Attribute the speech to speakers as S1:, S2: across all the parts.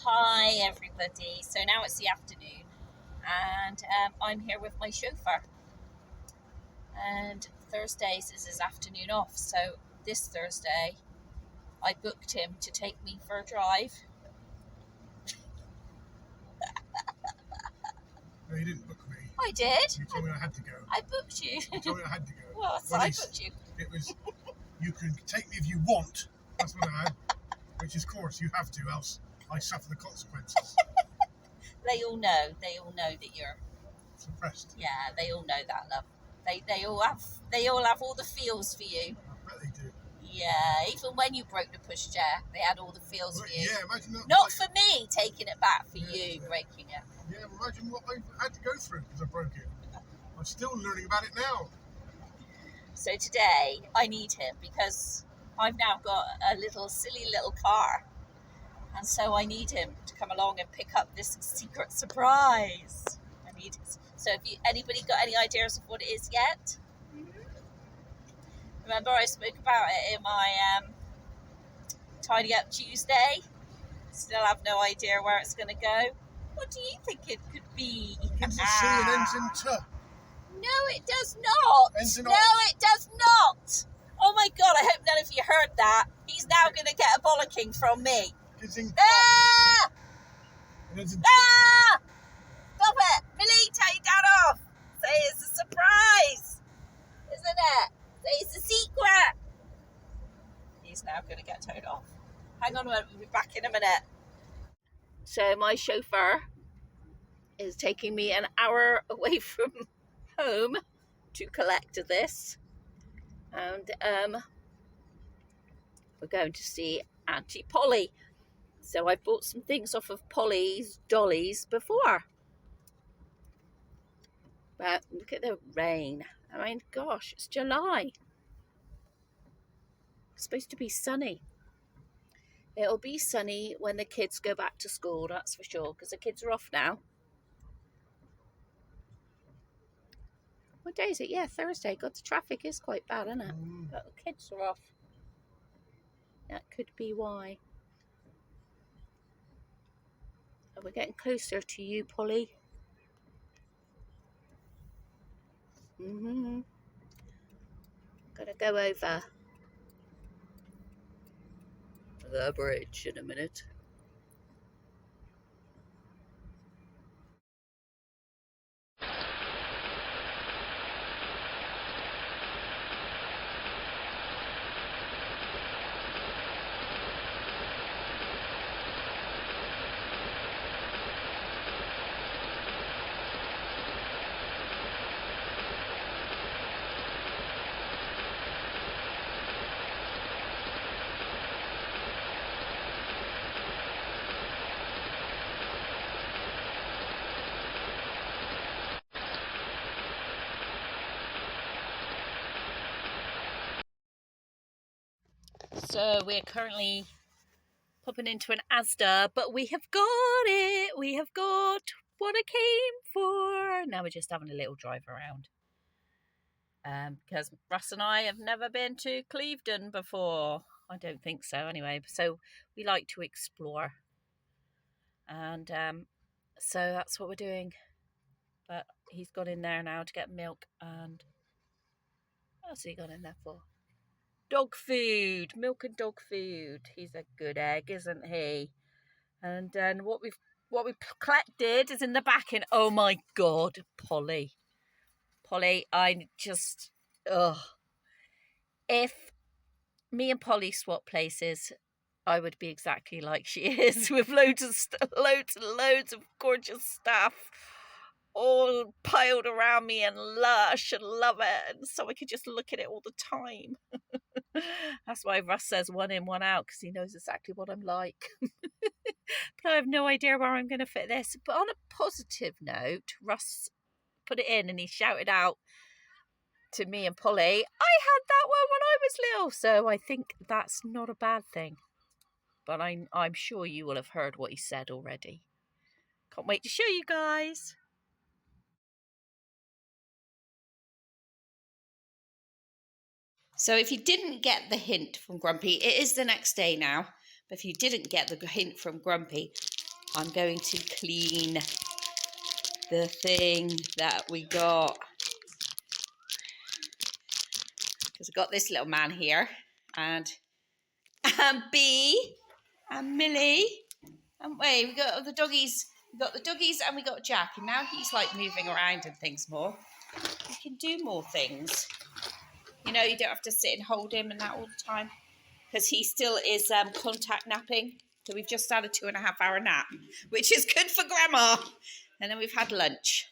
S1: Hi everybody, so now it's the afternoon and I'm here with my chauffeur, and Thursdays is his afternoon off, so this Thursday I booked him to take me for a drive.
S2: No, you didn't book me.
S1: I did.
S2: You told me I had to go.
S1: I booked you.
S2: You told me I had to go.
S1: Well, so I booked you.
S2: It was, you can take me if you want. That's what I had. Which is, of course, you have to, else I suffer the consequences.
S1: They all know that you're
S2: Suppressed.
S1: Yeah, they all know that, love. They all have all the feels for you.
S2: I bet they do.
S1: Yeah, even when you broke the pushchair, they had all the feels for you.
S2: Yeah, imagine that.
S1: Not for me taking it back, for you
S2: Yeah.
S1: breaking it.
S2: Yeah, imagine what I had to go through because I broke it. I'm still learning about it now.
S1: So today I need him because I've now got a silly little car, and so I need him to come along and pick up this secret surprise. I need it. So have anybody got any ideas of what it is yet? Remember I spoke about it in my Tidy Up Tuesday? Still have no idea where it's going to go. What do you think it could be?
S2: Begins in C and ends in T.
S1: No, it does not.
S2: Ends in
S1: No,
S2: alt.
S1: it does not. Oh my God, I hope none of you heard that. He's now going to get a bollocking from me.
S2: Begins in
S1: Ah!
S2: and ends in
S1: Ah! Stop it. Millie, take that off. Say it's a surprise. Isn't it? Say it's a secret. He's now going to get towed off. Hang on a minute, we'll be back in a minute. So my chauffeur is taking me an hour away from home to collect this, and we're going to see Auntie Polly. So I bought some things off of Polly's dollies before, but look at the rain. I mean, gosh, it's July. It's supposed to be sunny. It'll be sunny when the kids go back to school, that's for sure, because the kids are off now. What day is it? Yeah, Thursday. God, the traffic is quite bad, isn't it? But the kids are off. That could be why. Oh, we're getting closer to you, Polly. Gonna go over the bridge in a minute. So we're currently popping into an Asda, but we have got it. We have got what I came for. Now we're just having a little drive around. Because Russ and I have never been to Clevedon before. I don't think so anyway. So we like to explore. And so that's what we're doing. But he's gone in there now to get milk, and what's he gone in there for? Dog food, milk and dog food. He's a good egg, isn't he? And then what we've collected is in the back. And oh my God, Polly, I just if me and Polly swap places, I would be exactly like she is, with loads and loads of gorgeous stuff all piled around me and lush and love it, and so I could just look at it all the time. That's why Russ says one in, one out, because he knows exactly what I'm like. But I have no idea where I'm going to fit this. But on a positive note, Russ put it in and he shouted out to me and Polly, I had that one when I was little. So I think that's not a bad thing. But I'm sure you will have heard what he said already. Can't wait to show you guys. So if you didn't get the hint from Grumpy, it is the next day now. But if you didn't get the hint from Grumpy, I'm going to clean the thing that we got. Because I've got this little man here, and Bee, and Millie, and wait, we got the doggies. We got the doggies, and we got Jack, and now he's like moving around and things more. We can do more things. You know, you don't have to sit and hold him and that all the time, because he still is contact napping. So we've just had a 2.5-hour nap, which is good for Grandma. And then we've had lunch.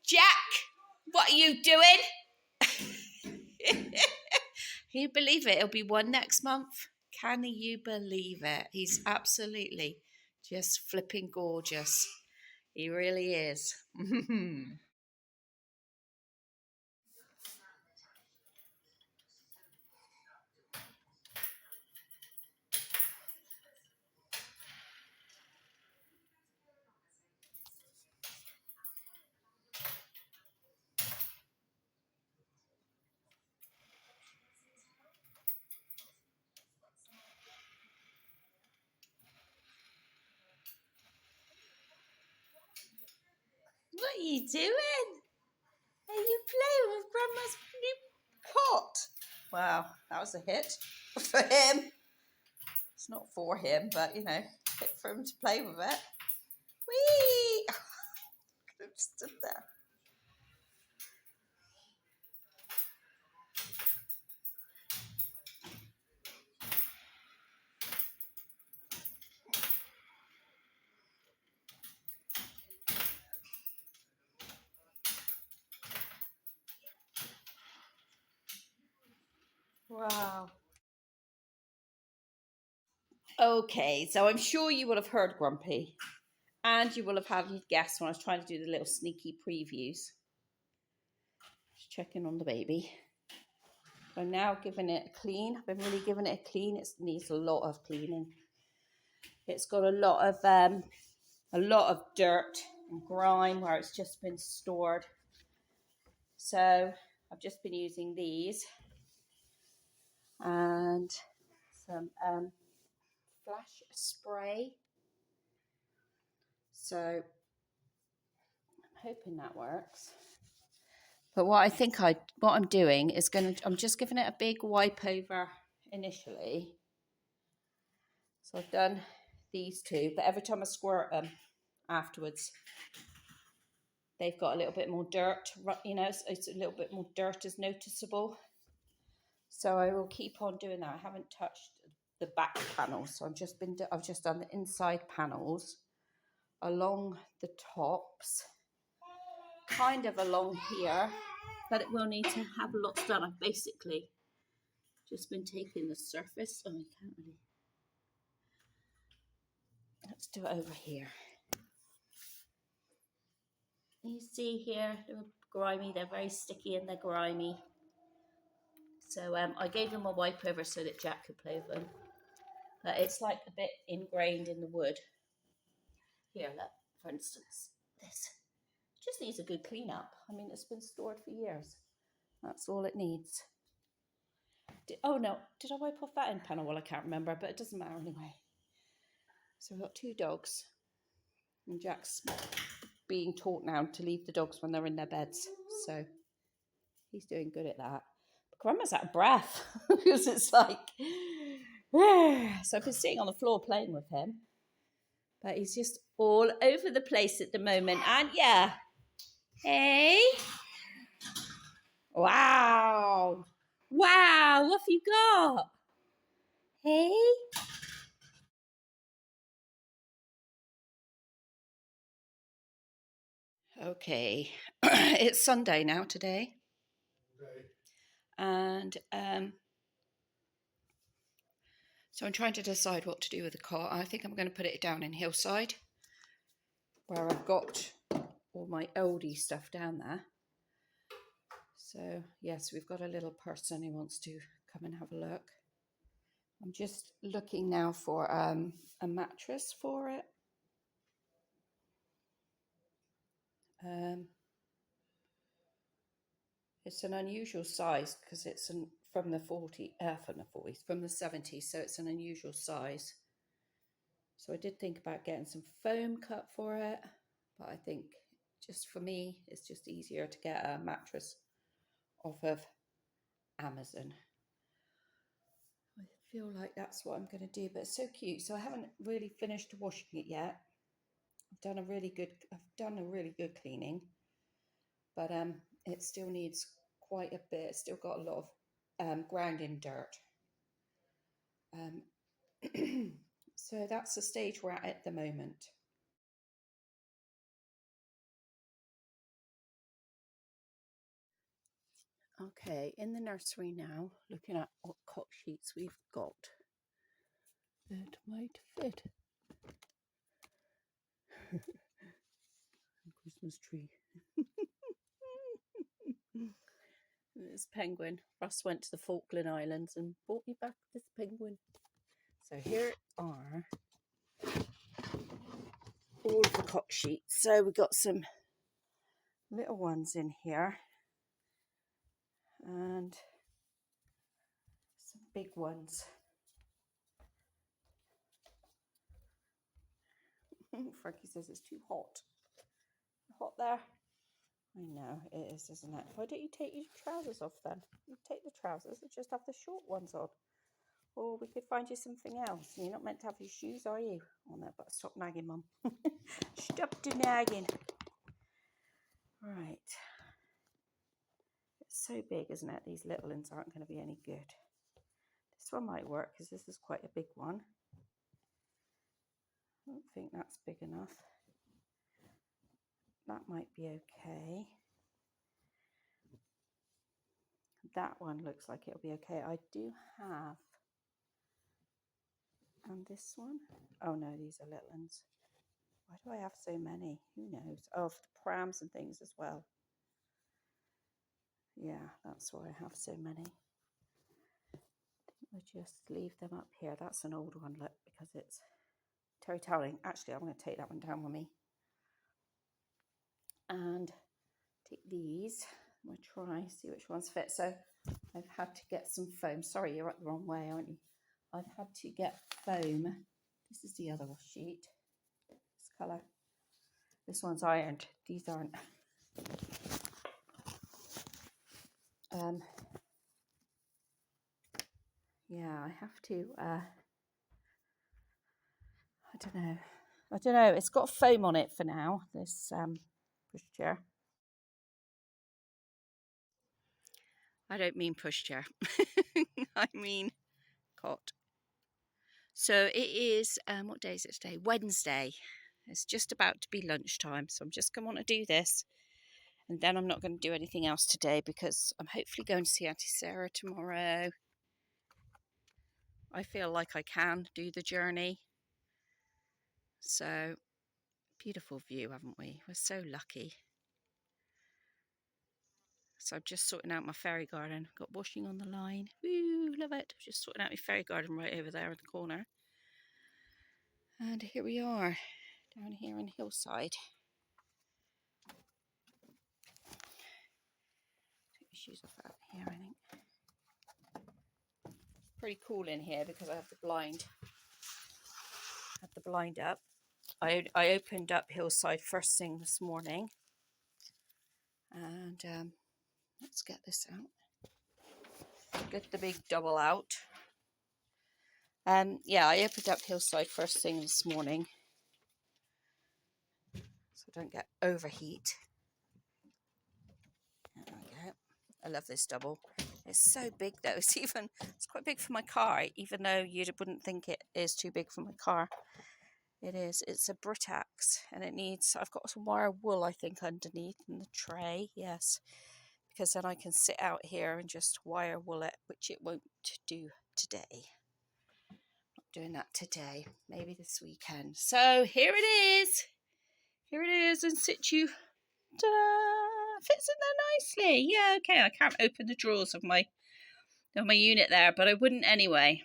S1: Jack, what are you doing? Can you believe it? It'll be 1 next month. Can you believe it? He's absolutely just flipping gorgeous. He really is. What are you doing? Are you playing with Grandma's new pot? Wow, that was a hit for him. It's not for him, but you know, hit for him to play with it. Whee! Could have stood there. Wow. Okay, so I'm sure you will have heard Grumpy, and you will have had guessed when I was trying to do the little sneaky previews. Just checking on the baby. I'm now giving it a clean. I've been really giving it a clean. It needs a lot of cleaning. It's got a lot of dirt and grime where it's just been stored. So I've just been using these and some flash spray. So I'm hoping that works. But what I'm doing is I'm just giving it a big wipe over initially. So I've done these two, but every time I squirt them afterwards, they've got a little bit more dirt. You know, it's a little bit more dirt is noticeable. So I will keep on doing that. I haven't touched the back panels, so I've just done the inside panels along the tops, kind of along here, but it will need to have lots done. I've basically just been taking the surface. Oh, I can't really. Let's do it over here. You see here, they're grimy. They're very sticky and they're grimy. So I gave them a wipe over so that Jack could play with them. But it's like a bit ingrained in the wood. Here, look, for instance, this just needs a good clean up. I mean, it's been stored for years. That's all it needs. Oh no, did I wipe off that end panel? Well, I can't remember, but it doesn't matter anyway. So we've got 2 dogs, and Jack's being taught now to leave the dogs when they're in their beds. So he's doing good at that. But Grandma's out of breath because it's like, so I've been sitting on the floor playing with him, but he's just all over the place at the moment. And yeah, hey, wow, wow, what have you got? Hey. Okay, it's Sunday now today.
S2: Okay.
S1: And so I'm trying to decide what to do with the cot. I think I'm going to put it down in Hillside, where I've got all my oldie stuff down there. So yes, we've got a little person who wants to come and have a look. I'm just looking now for a mattress for it. It's an unusual size because it's from the 70s, so it's an unusual size. So So I did think about getting some foam cut for it, but I think just for me, it's just easier to get a mattress off of Amazon. I feel like that's what I'm going to do, but it's so cute. So I haven't really finished washing it yet. I've done a really good cleaning, but it still needs quite a bit. It's still got a lot of grounding dirt. So that's the stage we're at the moment. Okay, in the nursery now, looking at what cot sheets we've got that might fit. Christmas tree. This penguin. Russ went to the Falkland Islands and brought me back this penguin. So here are all of the cot sheets. So we've got some little ones in here and some big ones. Frankie says it's too hot. Hot there? I know it is, isn't it? Why don't you take your trousers off then? You take the trousers and just have the short ones on. Or we could find you something else. You're not meant to have your shoes, are you? Oh no, but stop nagging, Mum. Stop the nagging. Right. It's so big, isn't it? These little ones aren't going to be any good. This one might work because this is quite a big one. I don't think that's big enough. That might be okay. That one looks like it'll be okay. I do have, and this one. Oh no, these are little ones. Why do I have so many? Who knows? Oh, for the prams and things as well. Yeah, that's why I have so many. I just leave them up here. That's an old one, look, because it's terry toweling. Actually, I'm going to take that one down with me. And take these. I'm going to try, see which ones fit. So I've had to get some foam. Sorry, you're up the wrong way, aren't you? I've had to get foam. This is the other sheet. This colour. This one's ironed. These aren't. Yeah, I have to. I don't know. It's got foam on it for now. This pushchair. I don't mean pushchair. I mean cot. So it is. What day is it today? Wednesday. It's just about to be lunchtime, so I'm just going to want to do this. And then I'm not going to do anything else today because I'm hopefully going to see Auntie Sarah tomorrow. I feel like I can do the journey. So, beautiful view, haven't we? We're so lucky. So I'm just sorting out my fairy garden. Got washing on the line. Woo, love it. Just sorting out my fairy garden right over there in the corner. And here we are, down here in Hillside. Take my shoes off out here, I think. Pretty cool in here because I have the blind. Up. I opened up Hillside first thing this morning. And let's get this out. Get the big double out. Yeah, I opened up Hillside first thing this morning. So I don't get overheat. There we go. I love this double. It's so big though. It's quite big for my car, even though you wouldn't think it is too big for my car. It is. It's a Britax, and I've got some wire wool, I think, underneath in the tray. Yes, because then I can sit out here and just wire wool it, which it won't do today. Not doing that today. Maybe this weekend. So here it is. Here it is in situ. Ta-da! Fits in there nicely. Yeah, okay. I can't open the drawers of my unit there, but I wouldn't anyway.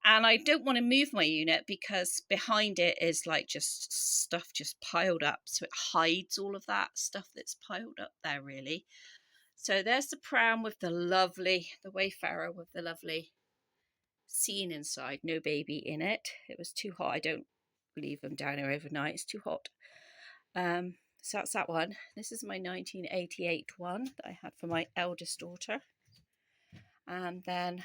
S1: And I don't want to move my unit because behind it is like just stuff just piled up. So it hides all of that stuff that's piled up there, really. So there's the pram with the Wayfarer with the lovely scene inside. No baby in it. It was too hot. I don't leave them down here overnight. It's too hot. So that's that one. This is my 1988 one that I had for my eldest daughter. And then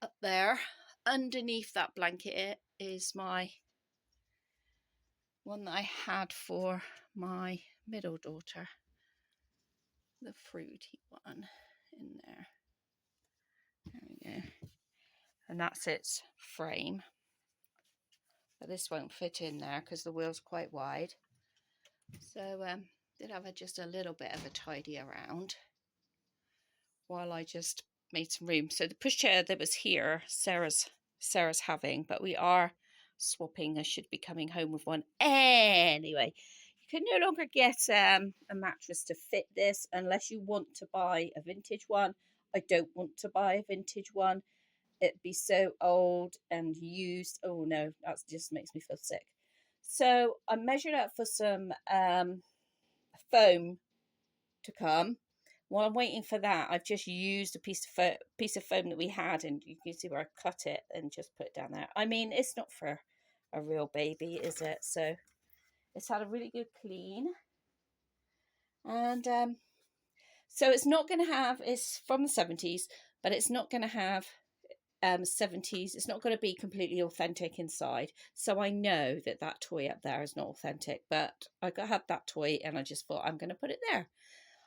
S1: up there, underneath that blanket, is my one that I had for my middle daughter. The fruity one in there. There we go. And that's its frame. But this won't fit in there because the wheel's quite wide. So did have just a little bit of a tidy around while I just made some room. So the pushchair that was here, Sarah's having, but we are swapping. I should be coming home with one anyway. You can no longer get a mattress to fit this unless you want to buy a vintage one. I don't want to buy a vintage one. It'd be so old and used. Oh no, that just makes me feel sick. So I measured up for some foam to come. While I'm waiting for that, I've just used a piece of foam that we had, and you can see where I cut it and just put it down there. I mean, it's not for a real baby, is it? So it's had a really good clean, and so it's not going to have. It's from the 70s, but it's not going to have 70s. It's not going to be completely authentic inside. So I know that that toy up there is not authentic, but I had that toy, and I just thought I'm going to put it there.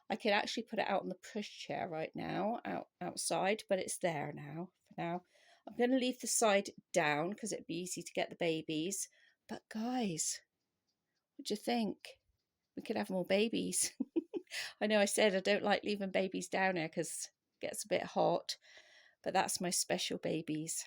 S1: I could actually put it out on the pushchair right now, outside, but it's there now for now. I'm going to leave the side down because it'd be easy to get the babies. But guys, what do you think? We could have more babies. I know I said I don't like leaving babies down here because it gets a bit hot, but that's my special babies.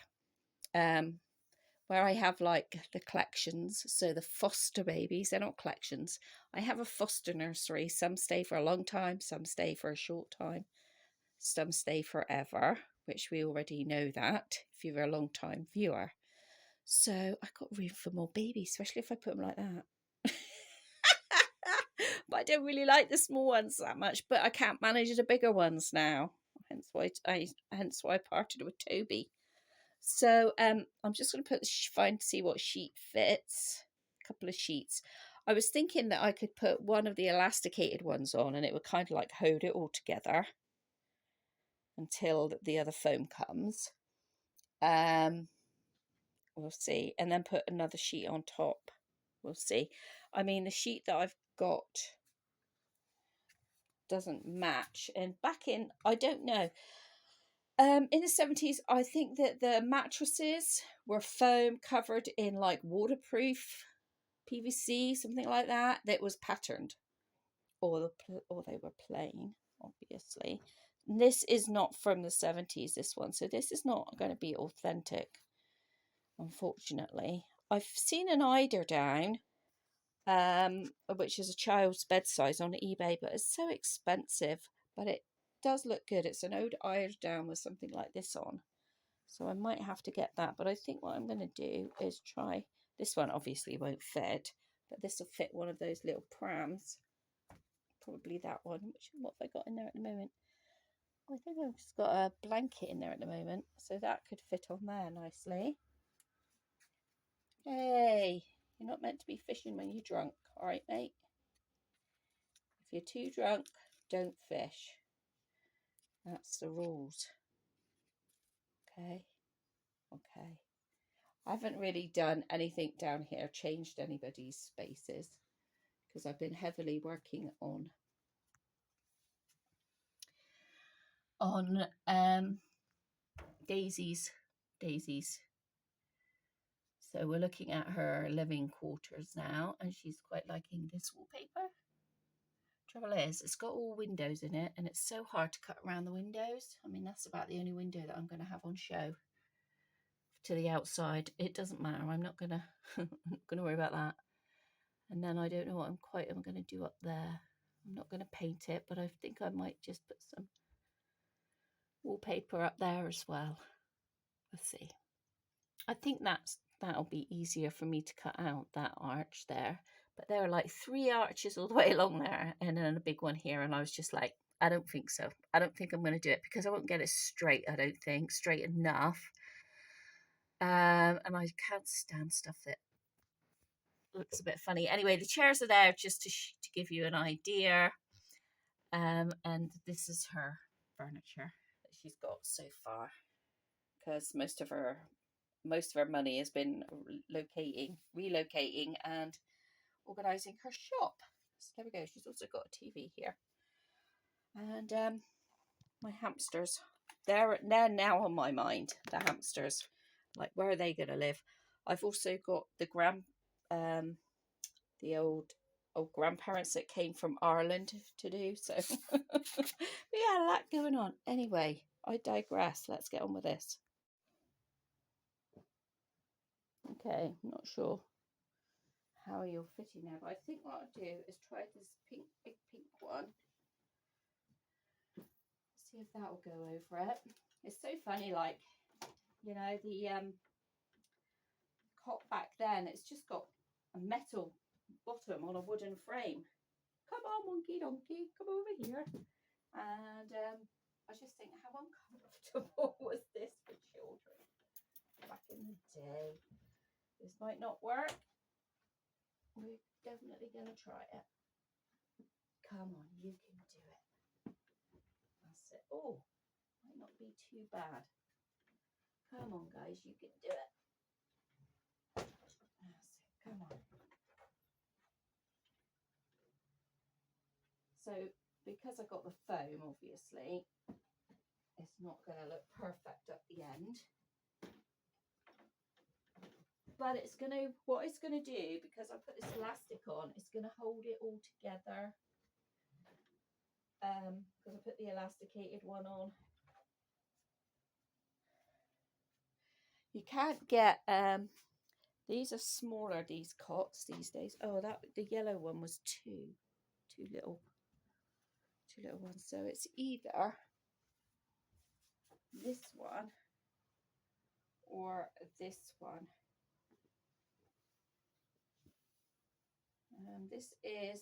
S1: Where I have like the collections, so the foster babies, they're not collections. I have a foster nursery. Some stay for a long time, some stay for a short time, some stay forever, which we already know that if you're a long time viewer. So I got room for more babies, especially if I put them like that. But I don't really like the small ones that much, but I can't manage the bigger ones now. Hence why I parted with Toby. So I'm just going to find to see what sheet fits. A couple of sheets. I was thinking that I could put one of the elasticated ones on, and it would kind of like hold it all together until the other foam comes. We'll see, and then put another sheet on top. We'll see. I mean, the sheet that I've got doesn't match, and back in, I don't know. In the 70s, I think that the mattresses were foam covered in like waterproof PVC, something like that, that was patterned, or they were plain, obviously. And this is not from the 70s, this one, so this is not going to be authentic, unfortunately. I've seen an eiderdown, which is a child's bed size on eBay, but it's so expensive, but it does look good. It's an old eiderdown with something like this on, so I might have to get that. But I think what I'm going to do is try this one. Obviously won't fit, but this will fit one of those little prams, probably that one. What have I got in there at the moment? I think I've just got a blanket in there at the moment, so that could fit on there nicely. Hey, you're not meant to be fishing when you're drunk, all right, mate? If you're too drunk, don't fish. That's the rules. Okay. I haven't really done anything down here, changed anybody's spaces, because I've been heavily working on Daisy's. So we're looking at her living quarters now, and she's quite liking this wallpaper. Trouble is, it's got all windows in it, and it's so hard to cut around the windows. I mean, that's about the only window that I'm going to have on show to the outside. It doesn't matter. I'm not going to worry about that. And then I don't know what I'm going to do up there. I'm not going to paint it, but I think I might just put some wallpaper up there as well. Let's see. I think that'll be easier for me to cut out, that arch there. But there are like 3 arches all the way along there, and then a big one here. And I was just like, I don't think so. I don't think I'm going to do it because I won't get it straight. I don't think straight enough. And I can't stand stuff that looks a bit funny. Anyway, the chairs are there just to give you an idea. And this is her furniture that she's got so far, because most of her money has been relocating and organising her shop. So there we go. She's also got a TV here. And my hamsters, they're now on my mind. The hamsters, like, where are they going to live? I've also got the old grandparents that came from Ireland to do. So but yeah, a lot going on. Anyway, I digress. Let's get on with this. Okay, I'm not sure how you're fitting now, but I think what I'll do is try this big pink one. See if that will go over it. It's so funny, like, you know, the cot back then, it's just got a metal bottom on a wooden frame. Come on, monkey donkey, come over here. And I just think, how uncomfortable was this for children back in the day? This might not work. We're definitely going to try it. Come on, you can do it. That's it. Oh, might not be too bad. Come on, guys, you can do it. That's it. Come on. So, because I got the foam, obviously, it's not going to look perfect at the end. But it's going to, what it's going to do, because I put this elastic on, it's going to hold it all together. Because I put the elasticated one on. You can't get, these are smaller, these cots these days. Oh, the yellow one was two little ones. So it's either this one or this one. This is,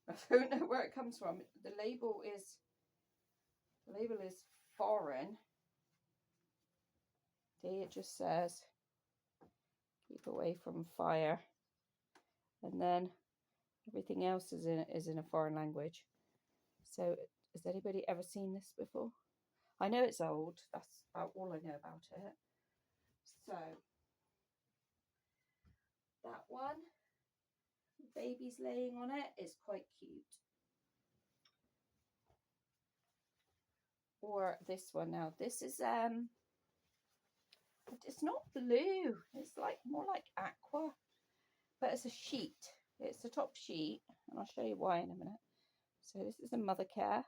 S1: I don't know where it comes from. The label is foreign. See, it just says keep away from fire, and then everything else is in a foreign language. So has anybody ever seen this before? I know it's old. That's about all I know about it. So that one, baby's laying on it, is quite cute. Or this one now. This is it's not blue. It's like more like aqua, but it's a sheet. It's the top sheet, and I'll show you why in a minute. So this is a mother care.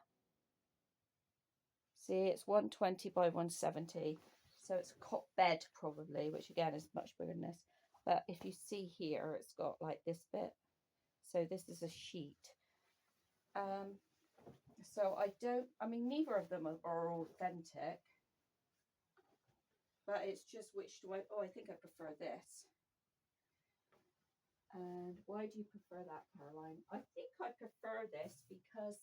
S1: See, it's 120 by 170. So it's a cot bed probably, which again is much bigger than this. But if you see here, it's got like this bit. So this is a sheet. So I mean, neither of them are authentic. But it's just which do I think I prefer this. And why do you prefer that, Caroline? I think I prefer this because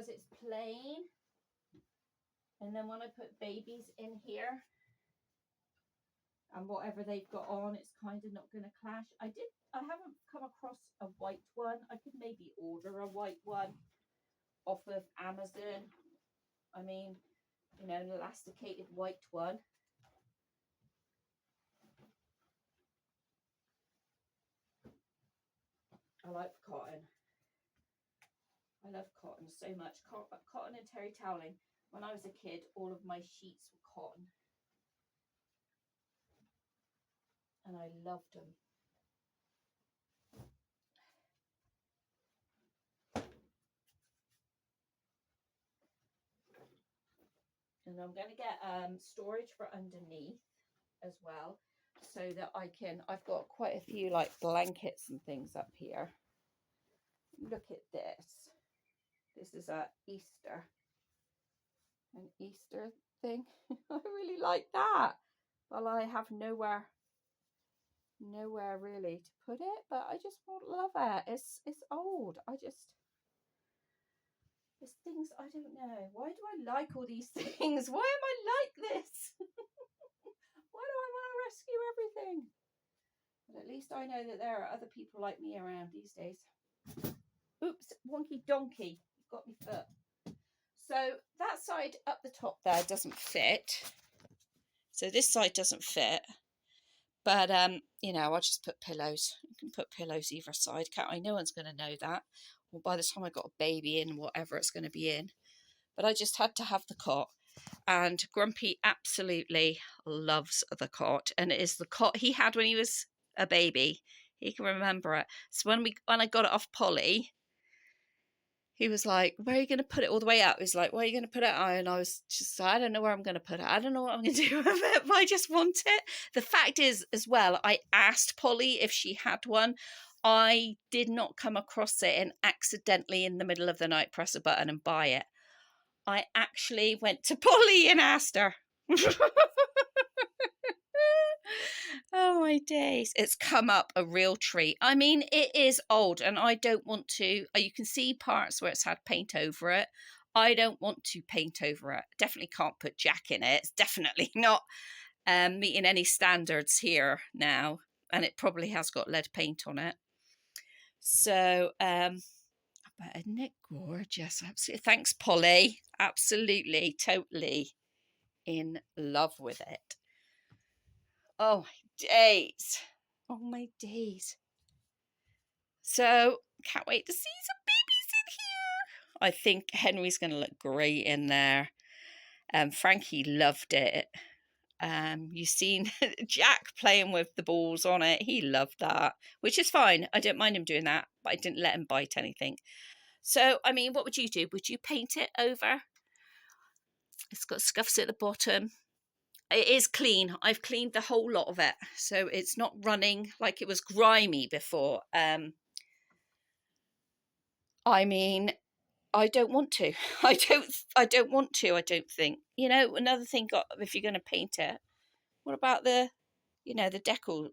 S1: it's plain. And then when I put babies in here and whatever they've got on, it's kind of not going to clash. I haven't come across a white one. I could maybe order a white one off of Amazon. I mean, you know, an elasticated white one. I like cotton. I love cotton so much. Cotton and terry toweling. When I was a kid, all of my sheets were cotton. And I loved them. And I'm going to get storage for underneath as well, so that I've got quite a few like blankets and things up here. Look at this. This is an Easter thing. I really like that. Well, I have nowhere nowhere really to put it, but I just love it. It's old. There's things I don't know. Why do I like all these things? Why am I like this? Why do I want to rescue everything? But at least I know that there are other people like me around these days. Oops, wonky donkey. You've got me foot. So that side up the top there doesn't fit. So this side doesn't fit. But, you know, I'll just put pillows. You can put pillows either side. Can't I? No one's going to know that. Well, by the time I got a baby in, whatever it's going to be in. But I just had to have the cot. And Grumpy absolutely loves the cot. And it is the cot he had when he was a baby. He can remember it. So when I got it off Polly, he was like, where are you going to put it all the way out? He's like, where are you going to put it out? And I was just, I don't know where I'm going to put it. I don't know what I'm going to do with it, but I just want it. The fact is, as well, I asked Polly if she had one. I did not come across it and accidentally in the middle of the night press a button and buy it. I actually went to Polly and asked her. Oh my days. It's come up a real treat. I mean, it is old and I don't want to, you can see parts where it's had paint over it. I don't want to paint over it. Definitely can't put Jack in it. It's definitely not meeting any standards here now. And it probably has got lead paint on it. So, but isn't it gorgeous? Absolutely. Thanks, Polly. Absolutely, totally in love with it. Oh my days. Oh my days. So, can't wait to see some babies in here. I think Henry's going to look great in there. Frankie loved it. You've seen Jack playing with the balls on it. He loved that, which is fine. I don't mind him doing that, but I didn't let him bite anything. So, I mean, what would you do? Would you paint it over? It's got scuffs at the bottom. It is clean. I've cleaned the whole lot of it, so it's not running like it was grimy before. I mean, I don't want to. I don't want to. I don't think. You know, another thing. If you're going to paint it, what about the, you know, the decals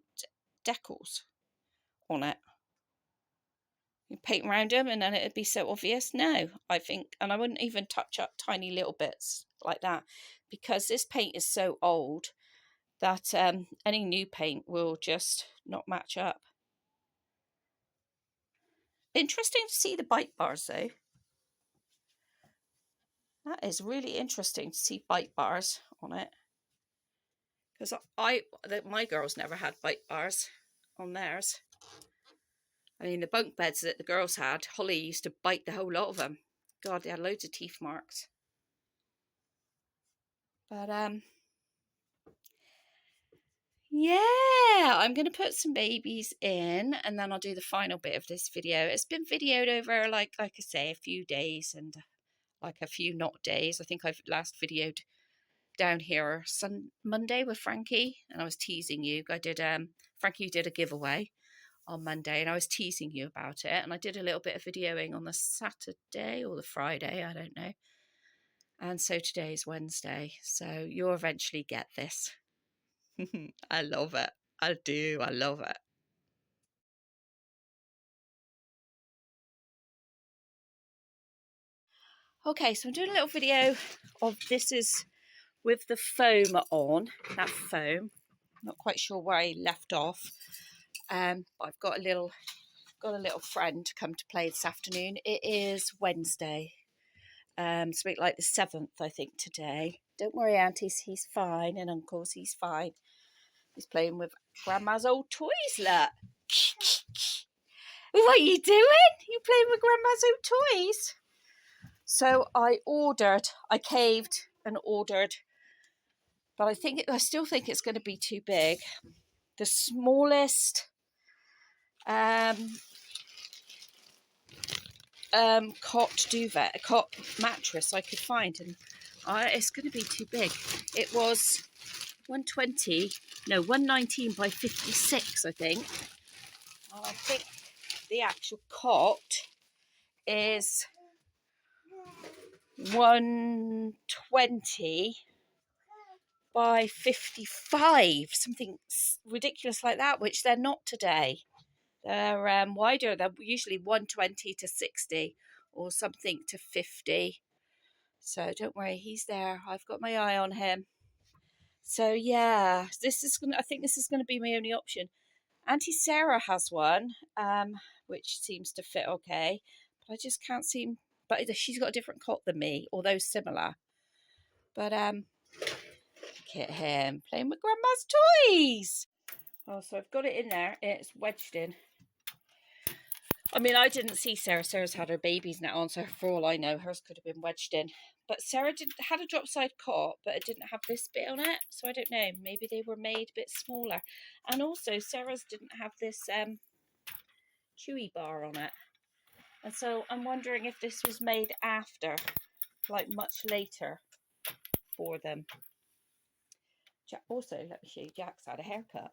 S1: on it? You paint around them, and then it'd be so obvious. No, I think, and I wouldn't even touch up tiny little bits like that, because this paint is so old that any new paint will just not match up. Interesting to see the bite bars though. That is really interesting to see bite bars on it, because my girls never had bite bars on theirs. I mean, the bunk beds that the girls had, Holly used to bite the whole lot of them. God, they had loads of teeth marks. But yeah, I'm going to put some babies in and then I'll do the final bit of this video. It's been videoed over, like I say, a few days and like a few not days. I think I've last videoed down here Monday with Frankie, and I was teasing you. I did Frankie did a giveaway on Monday and I was teasing you about it, and I did a little bit of videoing on the Saturday or the Friday, I don't know. And so today is Wednesday, so you'll eventually get this. I love it. I do. I love it. Okay, so I'm doing a little video of this is with the foam on, that foam. Not quite sure where I left off. But I've got a little friend to come to play this afternoon. It is Wednesday. Something like the 7th, I think, today. Don't worry, aunties, he's fine, and uncles, he's fine. He's playing with Grandma's old toys, look. What are you doing? You playing with Grandma's old toys? So I caved and ordered, but I still think it's going to be too big. The smallest cot mattress I could find, and it's going to be too big. It was 119 by 56, I think. And I think the actual cot is 120 by 55, something ridiculous like that, which they're not today. They're wider. They're usually 120 to 60 or something to 50. So don't worry, he's there. I've got my eye on him. So yeah, I think this is gonna be my only option. Auntie Sarah has one, which seems to fit okay, but I just can't seem. But she's got a different cot than me, although similar. But look at him playing with Grandma's toys. Oh, so I've got it in there. It's wedged in. I mean, I didn't see Sarah. Sarah's had her babies now on, so for all I know, hers could have been wedged in. But Sarah had a drop side cot, but it didn't have this bit on it. So I don't know. Maybe they were made a bit smaller. And also, Sarah's didn't have this chewy bar on it. And so I'm wondering if this was made after, like much later for them. Also, let me show you, Jack's had a haircut.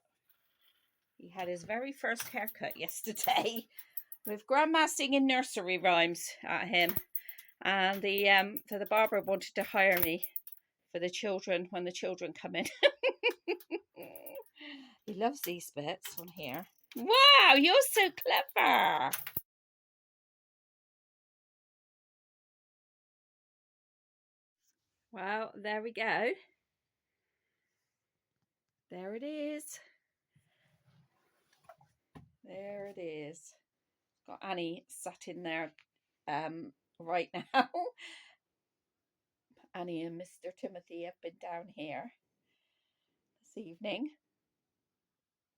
S1: He had his very first haircut yesterday with Grandma singing nursery rhymes at him. And the barber wanted to hire me for the children when the children come in. He loves these bits on here. Wow, you're so clever. Well, there we go. There it is. There it is. Got Annie sat in there right now. Annie and Mr. Timothy have been down here this evening.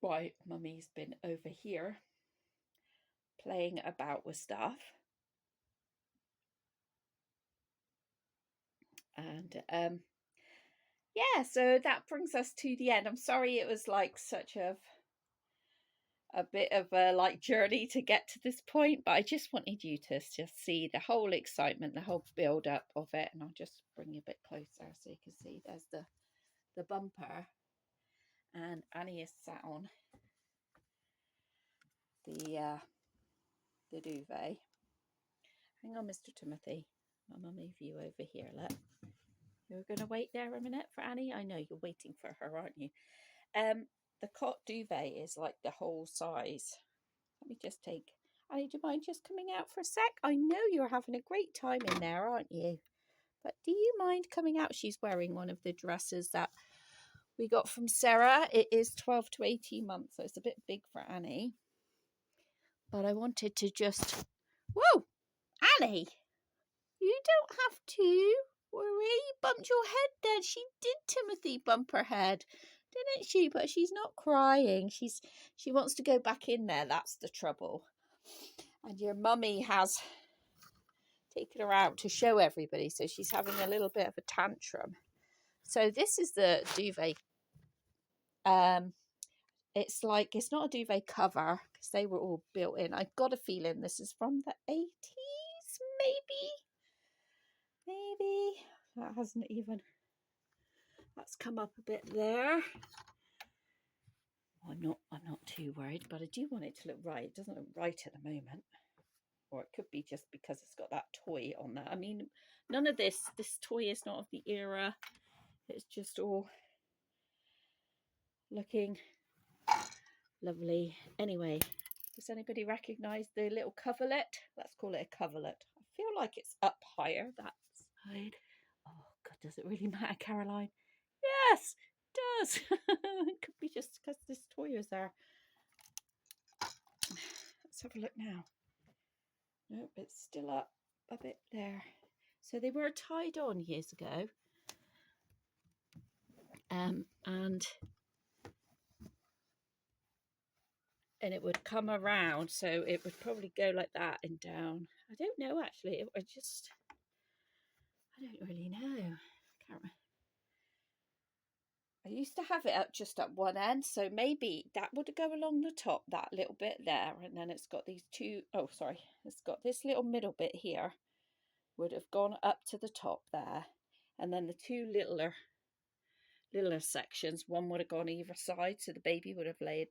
S1: Right, Mummy's been over here playing about with stuff. And yeah, so that brings us to the end. I'm sorry it was like such a bit of a like journey to get to this point, but I just wanted you to just see the whole excitement, the whole build up of it. And I'll just bring you a bit closer so you can see there's the bumper, and Annie is sat on the duvet. Hang on, Mr. Timothy. My mummy view over here. Look, you're going to wait there a minute for Annie. I know you're waiting for her, aren't you? The cot duvet is like the whole size. Let me just take. Annie, do you mind just coming out for a sec? I know you're having a great time in there, aren't you? But do you mind coming out? She's wearing one of the dresses that we got from Sarah. It is 12 to 18 months, so it's a bit big for Annie. But I wanted to just... Whoa! Annie! You don't have to worry. You bumped your head then. She did, Timothy, bump her head, didn't she? But she's not crying. She wants to go back in there. That's the trouble. And your mummy has taken her out to show everybody, so she's having a little bit of a tantrum. So this is the duvet. It's like, it's not a duvet cover because they were all built in. I got a feeling this is from the 80s, maybe. That hasn't even, that's come up a bit there. I'm not too worried, but I do want it to look right. It doesn't look right at the moment. Or it could be just because it's got that toy on there. I mean, none of this toy is not of the era. It's just all looking lovely. Anyway, does anybody recognise the little coverlet? Let's call it a coverlet. I feel like it's up higher, that side. Oh, God, does it really matter, Caroline? Yes, it does. It could be just because this toy is there. Let's have a look now. Nope, it's still up a bit there. So they were tied on years ago. And it would come around, so it would probably go like that and down. I don't know, actually. I don't really know. I used to have it up just at one end, so maybe that would go along the top, that little bit there, and then it's got these two, it's got this little middle bit here, would have gone up to the top there, and then the two littler sections, one would have gone either side, so the baby would have lay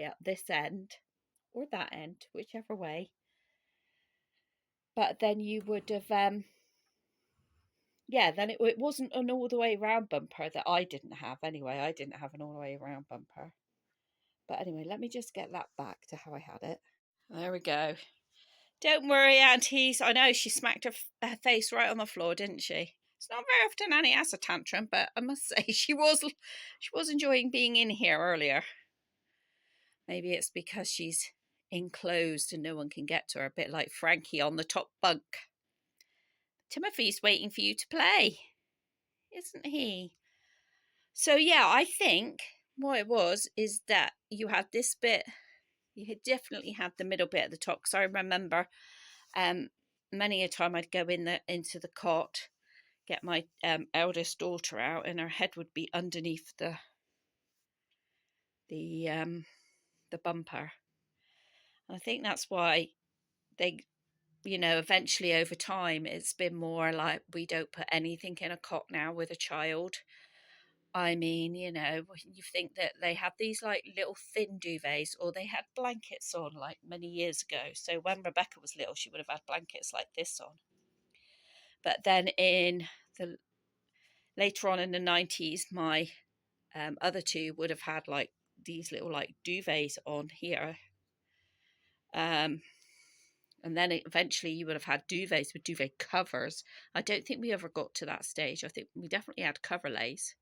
S1: up this end or that end, whichever way. But then you would have yeah, then it wasn't an all the way round bumper that I didn't have anyway. I didn't have an all the way around bumper. But anyway, let me just get that back to how I had it. There we go. Don't worry, aunties. I know she smacked her face right on the floor, didn't she? It's not very often Annie has a tantrum, but I must say she was enjoying being in here earlier. Maybe it's because she's enclosed and no one can get to her, a bit like Frankie on the top bunk. Timothy's waiting for you to play, isn't he? So yeah, I think what it was is that you had this bit, you had definitely had the middle bit at the top, because I remember many a time I'd go into the cot, get my eldest daughter out, and her head would be underneath the bumper. And I think that's why they, eventually over time it's been more like we don't put anything in a cot now with a child. I mean, you think that they had these like little thin duvets, or they had blankets on like many years ago. So when Rebecca was little, she would have had blankets like this on. But then later on in the 90s, my other two would have had like these little like duvets on here. And then eventually you would have had duvets with duvet covers. I don't think we ever got to that stage. I think we definitely had coverlays.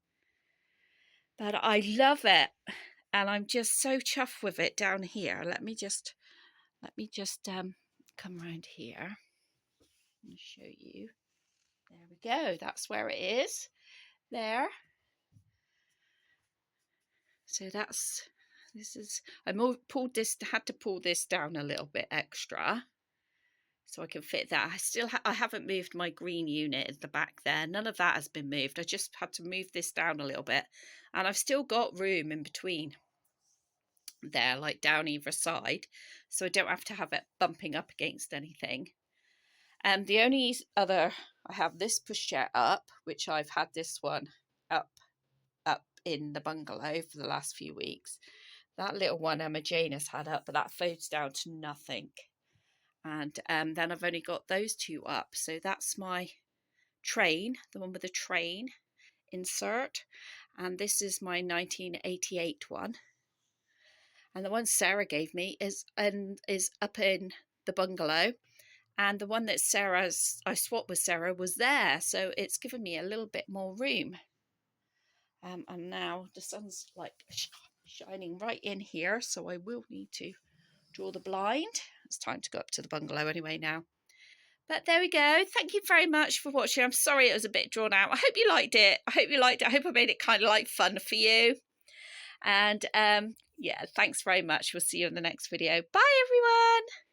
S1: But I love it. And I'm just so chuffed with it down here. Let me just come around here and show you. There we go. That's where it is. There. So I had to pull this down a little bit extra so I can fit that. I haven't moved my green unit at the back there. None of that has been moved. I just had to move this down a little bit, and I've still got room in between there, like down either side, so I don't have to have it bumping up against anything. And the only other, I have this pushchair up, which I've had this one up in the bungalow for the last few weeks. That little one Emma Jane has had up, but that folds down to nothing. And then I've only got those two up. So that's my train, the one with the train insert. And this is my 1988 one. And the one Sarah gave me is up in the bungalow. And the one that I swapped with Sarah was there. So it's given me a little bit more room. And now the sun's like shining right in here, so I will need to draw the blind. It's time to go up to the bungalow anyway now. But there we go. Thank you very much for watching. I'm sorry it was a bit drawn out. I hope you liked it. I hope I made it kind of like fun for you. And yeah, thanks very much. We'll see you in the next video. Bye, everyone.